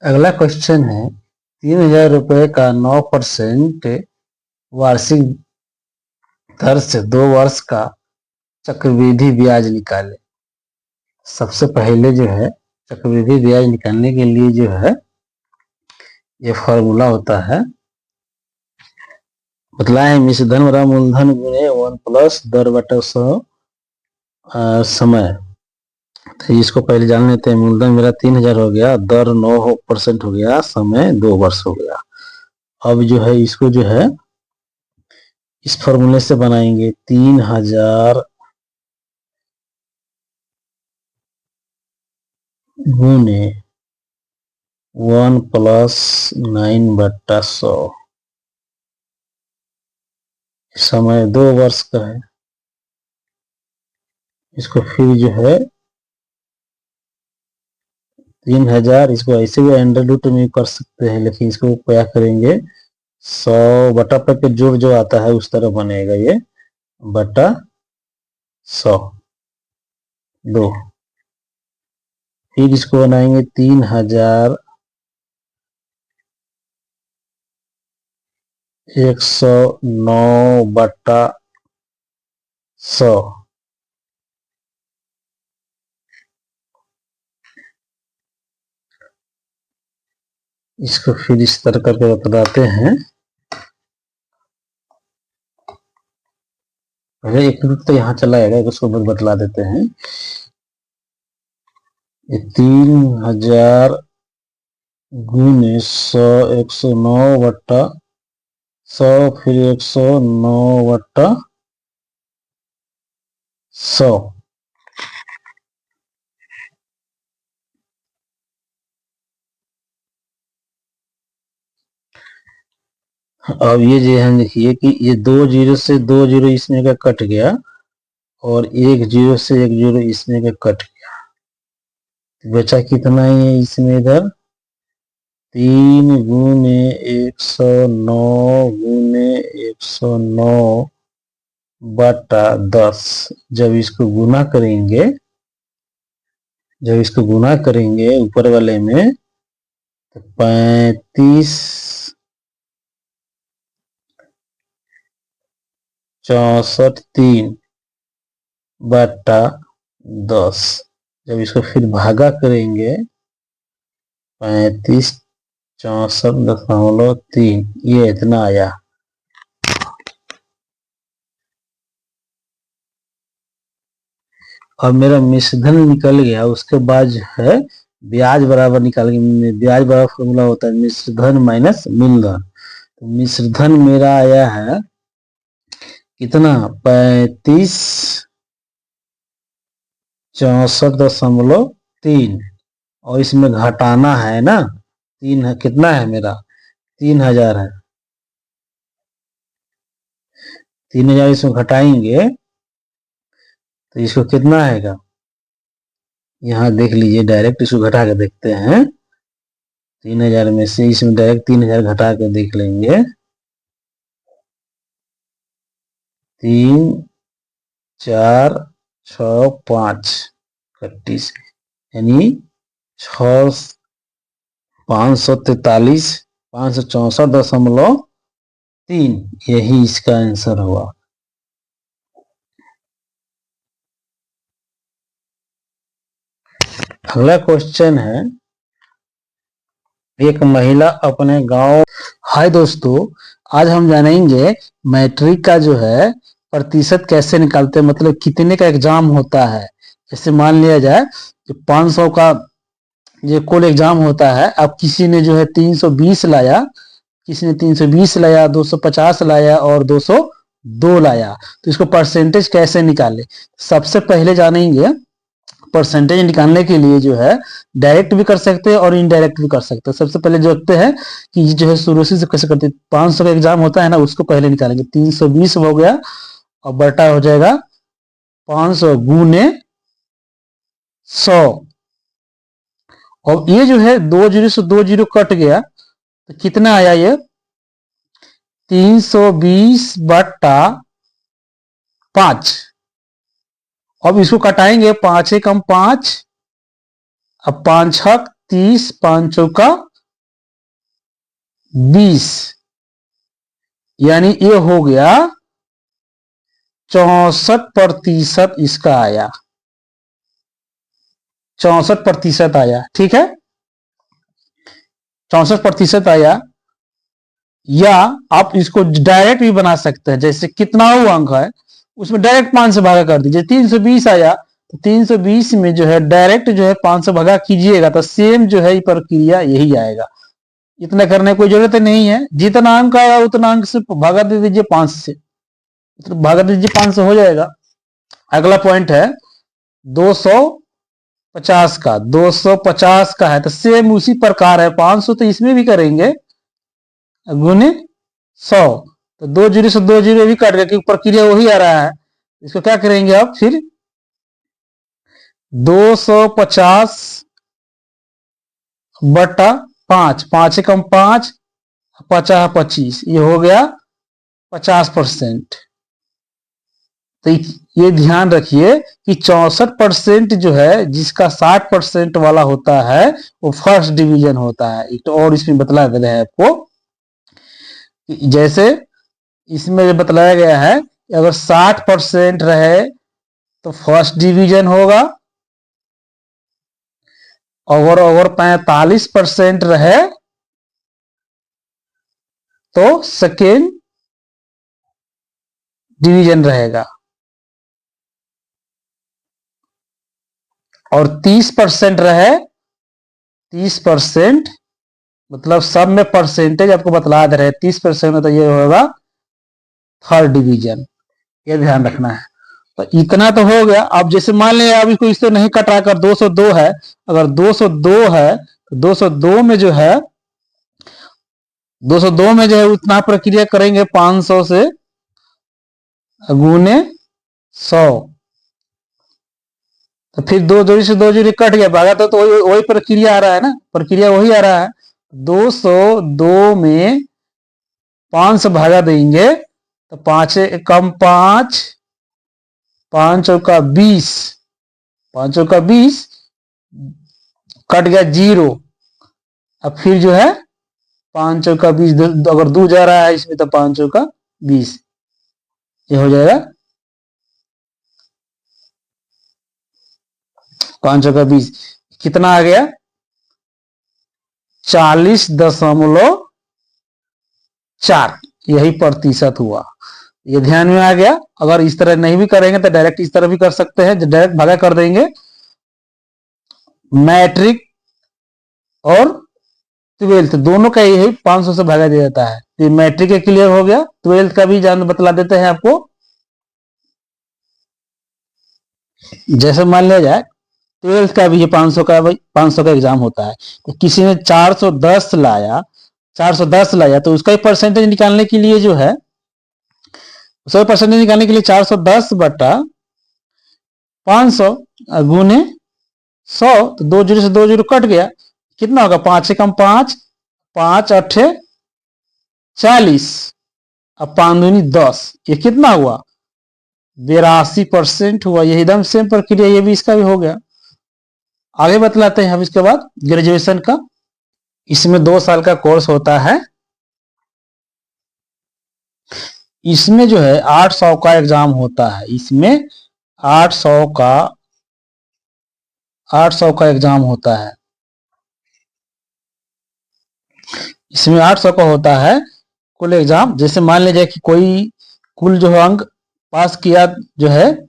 अगला क्वेश्चन है 3,000 रुपए का 9% वार्षिक दर से 2 वर्ष का चक्रवृद्धि ब्याज निकाले। सबसे पहले जो है चक्रवृद्धि ब्याज निकालने के लिए जो है ये फॉर्मूला होता है, बतलाए मिश्रधन बराबर मूलधन गुणे 1 प्लस दर बटा 100 समय। तो इसको पहले जान लेते हैं। मूलधन मेरा 3,000 हो गया, दर 9% हो गया, समय 2 वर्ष हो गया। अब जो है इसको जो है इस फॉर्मूले से बनाएंगे। 3,000 गुने 1 प्लस 9 बट्टा 100, समय 2 वर्ष का है। इसको फिर जो है 3,000, इसको ऐसे भी अंडर रूट में कर सकते हैं, लेकिन इसको क्या करेंगे 100 बटा पर के जोड़ जो आता है उस तरह बनेगा, ये बटा 100 2। फिर इसको बनाएंगे 3,000 109 बटा 100। इसको फिर इस तरह करके बताते हैं। पहले एक रूट तो यहाँ चला जाएगा, उसको बतला देते हैं। 3,000 गुने 100 109 बटा 100, फिर 109 बटा 100। अब ये जो है देखिए कि ये 2 जीरो से 2 जीरो इसमें का कट गया और 1 जीरो से 1 जीरो इसमें का कट गया, बचा कितना ही है इसमें इधर 3 गुने 109 गुने 109 बटा 10। जब इसको गुना करेंगे ऊपर वाले में तो 35 64 3 बटा 10। जब इसको फिर भागा करेंगे 35 64.3, ये इतना आया। अब मेरा मिश्रधन निकल गया, उसके बाद जो है ब्याज बराबर निकालेंगे। ब्याज बराबर फॉर्मूला होता है मिश्रधन माइनस मूलधन। तो मिश्रधन मेरा आया है कितना 35 64.3, और इसमें घटाना है ना 3 है, कितना है मेरा 3,000 है। 3,000 इसमें घटाएंगे तो इसको कितना आएगा, यहाँ देख लीजिए, डायरेक्ट इसको घटा के देखते हैं। 3,000 में से इसमें डायरेक्ट 3,000 घटा के देख लेंगे। 3 4 6 5 31, यानी 543 564.3, यही इसका आंसर हुआ। अगला क्वेश्चन है, एक महिला अपने गांव। हाय दोस्तों, आज हम जानेंगे मैट्रिक का जो है प्रतिशत कैसे निकालते हैं, मतलब कितने का एग्जाम होता है। जैसे मान लिया जाए कि 500 का ये कुल एग्जाम होता है। अब किसी ने जो है 320 लाया, किसी ने 320 लाया, 250 लाया और 202 लाया, तो इसको परसेंटेज कैसे निकाले। सबसे पहले जानेंगे परसेंटेज निकालने के लिए जो है डायरेक्ट भी कर सकते हैं और इनडायरेक्ट भी कर सकते हैं। सबसे पहले जो देखते हैं कि जो है शुरू से कैसे करते हैं। 500 का एग्जाम होता है ना, उसको पहले निकालेंगे। 320 हो गया और बटा हो जाएगा 500 गुने 100। और ये जो है 2 जीरो से 2 जीरो कट गया तो कितना आया ये 320 बटा 5। अब इसको कटाएंगे, 5 कम 5, अब 5 छक 30, 5 चौका 20, यानी ये हो गया 64% इसका आया, 64% आया। ठीक है, 64% आया। या आप इसको डायरेक्ट भी बना सकते हैं, जैसे कितना वो अंक है उसमें डायरेक्ट 5 से भागा कर दीजिए। 320 आया तो 320 में जो है डायरेक्ट जो है 5 से भागा कीजिएगा तो सेम जो है प्रक्रिया यही आएगा। इतना करने की कोई जरूरत नहीं है, जितना अंक आया उतना अंक से भागा दे दीजिए 5 से, तो भागा दीजिए 5 से हो जाएगा। अगला पॉइंट है 250 का, 250 का है तो सेम उसी प्रकार है, 500 तो इसमें भी करेंगे गुने 100, तो 2 जीरो से 2 जीरो भी काट रहे, प्रक्रिया वही आ रहा है। इसको क्या करेंगे आप फिर 250 बटा 5, 5 से कम 5, 50 25, ये हो गया 50%। तो ये ध्यान रखिए कि 64% जो है जिसका 60% वाला होता है वो फर्स्ट डिवीजन होता है। एक तो और इसमें बतला दे रहे हैं आपको, जैसे इसमें बतलाया गया है कि अगर 60% रहे तो फर्स्ट डिवीजन होगा, और अगर 45% रहे तो सेकेंड डिवीजन रहेगा, और 30% रहे, 30% मतलब सब में परसेंटेज आपको बतला दे रहे हैं, 30% में तो ये होगा थर्ड डिवीजन, ये ध्यान रखना है। तो इतना तो हो गया। अब जैसे मान लिया अब इसको इससे नहीं कटा कर 202 है, अगर 202 है तो 202 में जो है 202 में जो है उतना प्रक्रिया करेंगे 500 से गुने 100, तो फिर 2 जोड़ी से 2 जोड़ी कट गया, भागा तो वही प्रक्रिया आ रहा है ना, प्रक्रिया वही आ रहा है। 202 में 5 से भागा देंगे तो 5 कम 5, 5 चौका 20, 5 चौका 20 कट गया 0। अब फिर जो है 5 चौका 20, अगर 2 जा रहा है इसमें तो 5 चौका 20, ये हो जाएगा 5 चौका 20, कितना आ गया 40.4, यही प्रतिशत हुआ। ये ध्यान में आ गया। अगर इस तरह नहीं भी करेंगे तो डायरेक्ट इस तरह भी कर सकते हैं, डायरेक्ट भागा कर देंगे। मैट्रिक और ट्वेल्थ दोनों का यही 500 से भागा दिया जाता है। तो मैट्रिक का क्लियर हो गया, ट्वेल्थ का भी जान बतला देते हैं आपको। जैसे मान लिया जाए ट्वेल्थ का भी ये 500 का, भाई 500 का एग्जाम होता है, तो किसी ने 410 लाया, 410 लाया तो उसका परसेंटेज निकालने के लिए जो है, उसका परसेंटेज निकालने के लिए 410 बटा 500 गुने 100, तो 2 जीरो से 2 जीरो कट गया, कितना होगा 5 से कम 5, 5 अठे 40, अब 5 दूनी 10, ये कितना हुआ 82% हुआ। ये एकदम सेम प्रक्रिया ये भी इसका भी हो गया। आगे बतलाते हैं हम इसके बाद ग्रेजुएशन का। इसमें 2 साल का कोर्स होता है। इसमें जो है 800 का एग्जाम होता है, इसमें 800 का 800 का एग्जाम होता है, इसमें 800 का होता है कुल एग्जाम। जैसे मान लीजिए कि कोई कुल जो अंक पास किया जो है,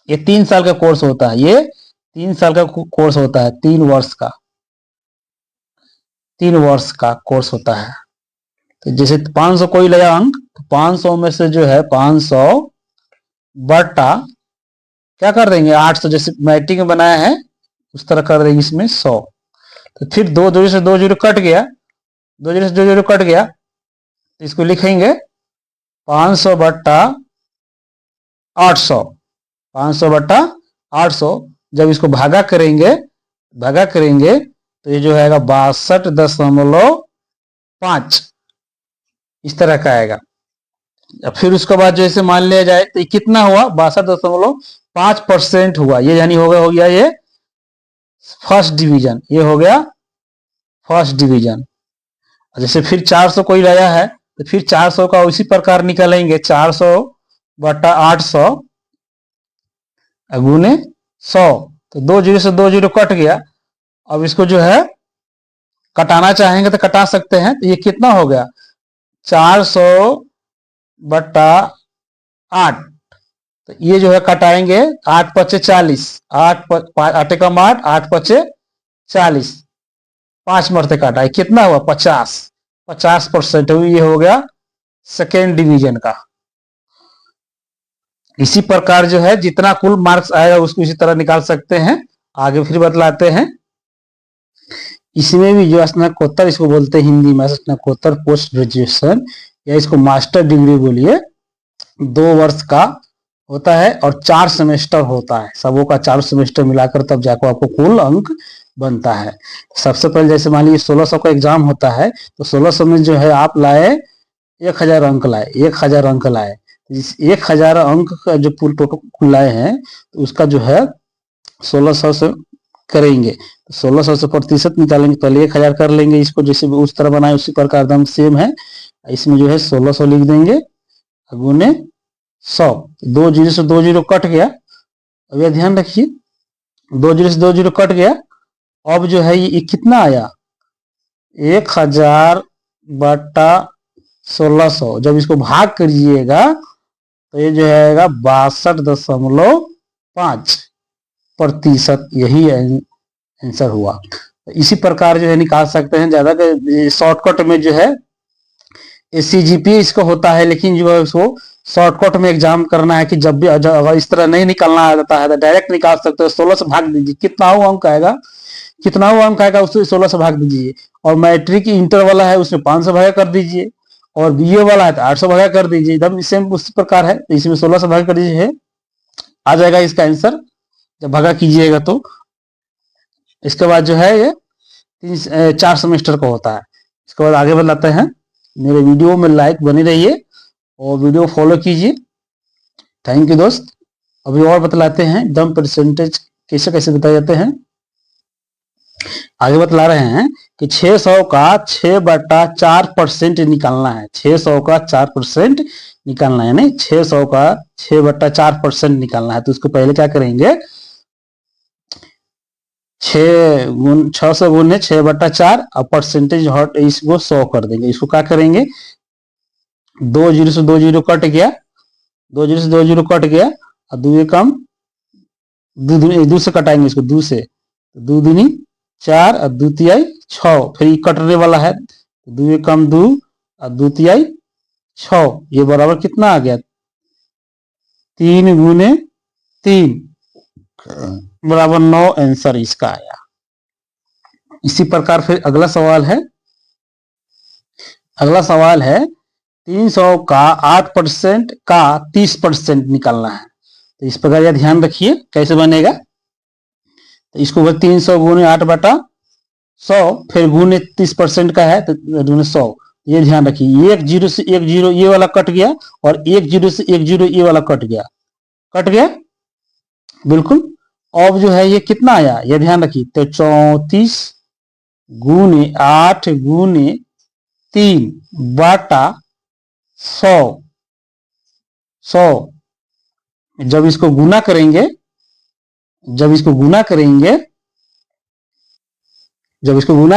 ये 3 साल का कोर्स होता है, ये 3 साल का कोर्स होता है, 3 वर्ष का, 3 वर्ष का कोर्स होता है। तो जैसे 500 कोई लगा अंक, तो 500 में से जो है 500 बटा क्या कर देंगे 800, जैसे मैट्रिक में बनाया है उस तरह कर देंगे इसमें 100। तो फिर 2 जीरो से 2 जीरो कट गया, 2 जीरो से 2 जीरो कट गया, तो इसको लिखेंगे 500 बटा 800, 500 बटा 800। जब इसको भागा करेंगे तो ये जो है 62.5 इस तरह का आएगा। फिर उसके बाद जैसे मान लिया जाए तो कितना हुआ 62.5% हुआ, ये यानी हो गया ये फर्स्ट डिवीजन, ये हो गया फर्स्ट डिवीजन। जैसे फिर 400 कोई लाया है तो फिर 400 का उसी प्रकार निकालेंगे, 400 बटा 800 गुने 100, तो 2 जीरो से 2 जीरो कट गया। अब इसको जो है कटाना चाहेंगे तो कटा सकते हैं। तो ये कितना हो गया, 400 बटा 8, तो ये जो है कटाएंगे, 8 पचे 40, 8 एकम 8, 8 पचे 40, 5 मरते काटा है, कितना हुआ 50, 50% ये हो गया सेकेंड डिवीजन का। इसी प्रकार जो है जितना कुल मार्क्स आएगा उसको इसी तरह निकाल सकते हैं। आगे फिर बतलाते हैं। इसमें भी जो स्नातकोत्तर इसको बोलते हैं हिंदी में स्नातकोत्तर पोस्ट ग्रेजुएशन, या इसको मास्टर डिग्री बोलिए, 2 वर्ष का होता है और 4 सेमेस्टर होता है। सबों का 4 सेमेस्टर मिलाकर तब जाकर आपको कुल अंक बनता है। सबसे पहले जैसे मान लीजिए 1600 का एग्जाम होता है, तो 1600 में जो है आप लाए 1000 अंक लाए, 1000 अंक लाए, इस 1000 अंक का जो पूल टोटल लाए हैं तो उसका जो है 1600 से करेंगे, तो 1600 से प्रतिशत निकालेंगे, पहले 1000 कर लेंगे, इसको जैसे उस तरह बनाए उसी प्रकार एकदम सेम है। इसमें जो है 1600 लिख देंगे गुने 100, 2 जीरो से 2 जीरो कट गया। अब यह ध्यान रखिए, 2 जीरो से 2 जीरो कट गया। अब जो है ये कितना आया, 1000 बटा 1600, जब इसको भाग करिएगा तो ये जो है 62.5%, यही आंसर हुआ। तो इसी प्रकार जो है निकाल सकते हैं। ज्यादा शॉर्टकट में जो है SCGP इसको होता है, लेकिन जो है उसको शॉर्टकट में एग्जाम करना है कि जब भी अगर इस तरह नहीं निकालना आता है तो डायरेक्ट निकाल सकते हो। 16 से भाग दीजिए, कितना हुआ अंक आएगा, कितना हुआ अंक आएगा उसको 16 से भाग दीजिए। और मैट्रिक इंटर वाला है उसमें 5 से भागा कर दीजिए, और BA वाला है तो 8 से भागा कर दीजिए, एकदम सेम उसी प्रकार है। तो इसमें 16 से भाग कर दीजिए, आ जाएगा इसका आंसर जब भागा कीजिएगा तो। इसके बाद जो है ये 4 सेमेस्टर का होता है। इसके बाद आगे बताते हैं। मेरे वीडियो में लाइक बने रहिए और वीडियो फॉलो कीजिए। थैंक यू दोस्त। अभी और बतलाते हैं एकदम परसेंटेज कैसे कैसे बताए जाते हैं। आगे बतला रहे हैं कि 600 का 6/4% निकालना है। 600 का 4% निकालना है, नहीं 600 का 6/4% निकालना है। तो उसको पहले क्या करेंगे, 600 गुने 6/4 और परसेंटेज हट इसको 100 कर देंगे। इसको क्या करेंगे, 2 जीरो से 2 जीरो कट गया, 2 जीरो से 2 जीरो कट गया, और 2 कम 2 से कटाएंगे इसको, 2 से 2 दूनी 4 और 2 तिहाई 6, फिर कटने वाला है 2 कम 2 और 2 तिहाई 6, ये बराबर कितना आ गया, 3 गुने 3 बराबर 9 आंसर इसका आया। इसी प्रकार फिर अगला सवाल है। अगला सवाल है 300 का 8% का 30% निकालना है। तो इस प्रकार यह ध्यान रखिए कैसे बनेगा। तो इसको 300 गुने 8/100, फिर गुने 30% का है तो गुने 100, ये ध्यान रखिए। 1 जीरो से 1 जीरो ये वाला कट गया, और 1 जीरो से 1 जीरो ये वाला कट गया, कट गया बिल्कुल। अब जो है ये कितना आया, ये ध्यान रखिए। तो 34 गुने 8 गुने 3 बटा 100, जब इसको गुना करेंगे, जब इसको गुना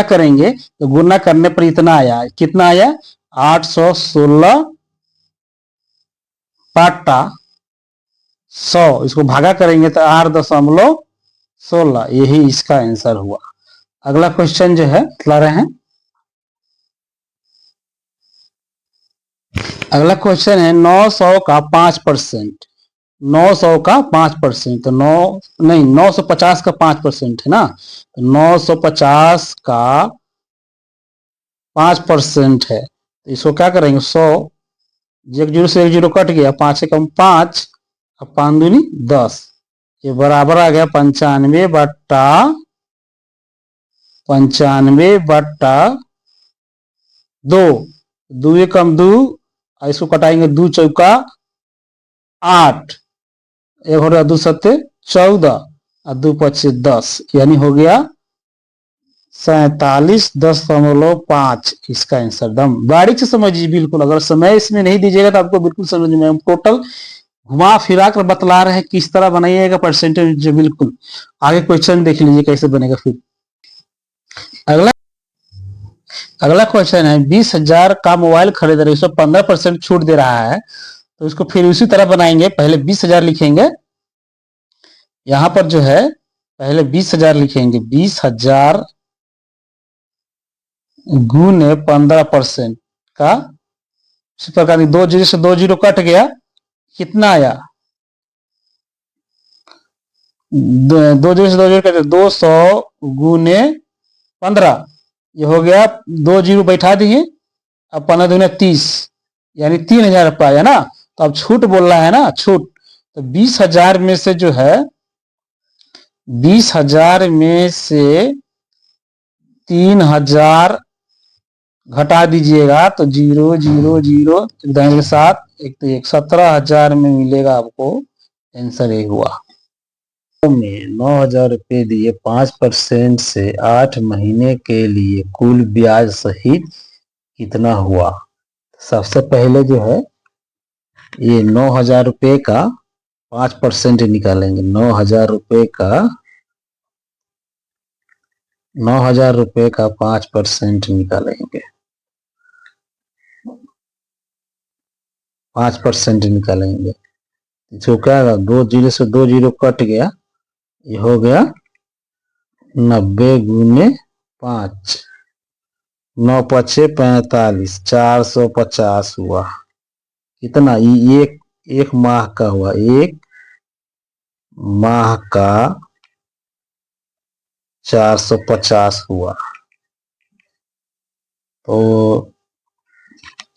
करेंगे तो गुना करने पर इतना आया, कितना आया 816 बटा 100, इसको भागा करेंगे तो 8.16, यही इसका आंसर हुआ। अगला क्वेश्चन जो है ला रहे हैं। अगला क्वेश्चन है 900 का 5%। 900 का 5%, तो 950 का 5% है ना, तो 950 का 5% है। तो इसको क्या करेंगे, 100, 1 जीरो से 1 जीरो कट गया, 5 कम 5 और 5 दूनी 10, ये बराबर आ गया 95/2, 2 कम 2, इसको कटाएंगे 2 चौका 8, 1 हो गया 2 सत्ते 14 और 2 पच्चे 10, यानी हो गया 47.5 इसका आंसर। दम बारीक से समझिए बिल्कुल, अगर समय इसमें नहीं दीजिएगा तो आपको बिल्कुल समझ में, हम टोटल घुमा फिरा कर बतला रहे हैं किस तरह बनाइएगा परसेंटेज बिल्कुल। आगे क्वेश्चन देख लीजिए कैसे बनेगा। फिर अगला अगला क्वेश्चन है 20,000 का मोबाइल खरीद रहे, उसमें 15% छूट दे रहा है, तो इसको फिर उसी तरह बनाएंगे। पहले 20,000 लिखेंगे, यहां पर जो है पहले 20,000 लिखेंगे, 20,000 गुने 15% का, इसी प्रकार 2 जीरो से 2 जीरो कट गया, कितना आया, 2 जीरो से 2 जीरो कटे 200 गुने 15, ये हो गया, 2 जीरो बैठा दिए, अब 15 दूने 30, यानी 3,000 रुपया आया ना। तो अब छूट बोल रहा है ना, छूट, तो 20,000 में से जो है 20,000 में से 3,000 घटा दीजिएगा तो 0 0 0 के साथ एक, तो 17,000 में मिलेगा आपको, आंसर ये हुआ। में 9,000 रुपये दिए, 5% से 8 महीने के लिए कुल ब्याज सहित कितना हुआ। सबसे पहले जो है ये 9,000 रुपये का 5% निकालेंगे। 9,000 रुपये का 5% निकालेंगे, 5% निकालेंगे, जो क्या होगा, 2 जीरो से 2 जीरो कट गया, ये हो गया 90 गुने 5, 9 पचे 45, 450 हुआ। कितना, ये एक माह का हुआ, एक माह का 450 हुआ, तो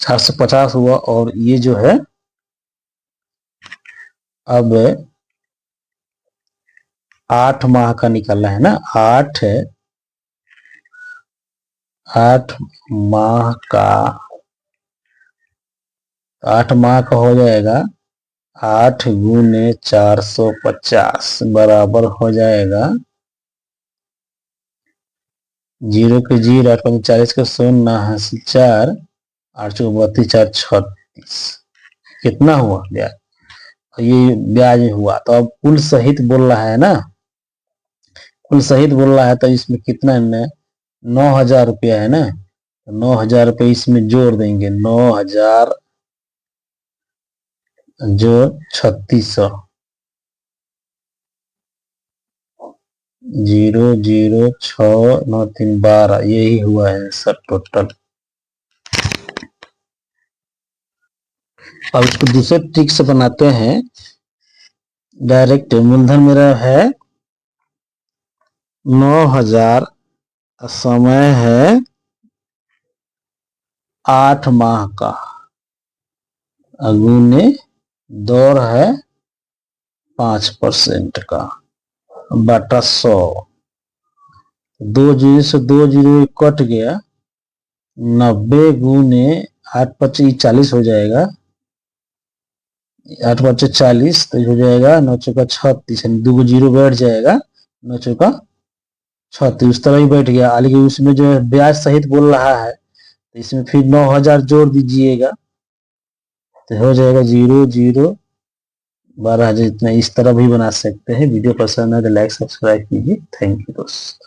450 हुआ। और ये जो है अब 8 माह का निकलना है ना, 8 माह का, 8 माह का हो जाएगा 8 गुने 450 बराबर हो जाएगा, 0 के 0, 8 5 40 के 0 4, 8 32 4 36, कितना हुआ ब्याज, ये ब्याज हुआ। तो अब कुल सहित बोल रहा है ना, कुल सहित बोल रहा है, तो इसमें कितना है, 9,000 रुपया है ना, 9,000 रुपये इसमें जोड़ देंगे, 9,000 जो 3600, 0 0 6 9 3 12, यही हुआ है सर टोटल। अब इसको दूसरे ट्रिक से बनाते हैं डायरेक्ट। मूलधन मेरा है 9,000, समय है 8 माह का, गुने दौर है 5% का, बटा 100, 2 जीरो से 2 जीरो कट गया, 90 गुने 8 25 40 हो जाएगा, 8 5 40, तो हो जाएगा 9 चौका 36, 2 जीरो बैठ जाएगा, 9 चौका 36, उस तरह ही बैठ गया। लेकिन उसमें जो है ब्याज सहित बोल रहा है, तो इसमें फिर 9,000 जोड़ दीजिएगा, तो हो जाएगा 0 0 12,000। इतना इस तरह भी बना सकते हैं। वीडियो पसंद है तो लाइक सब्सक्राइब कीजिए। थैंक यू दोस्त।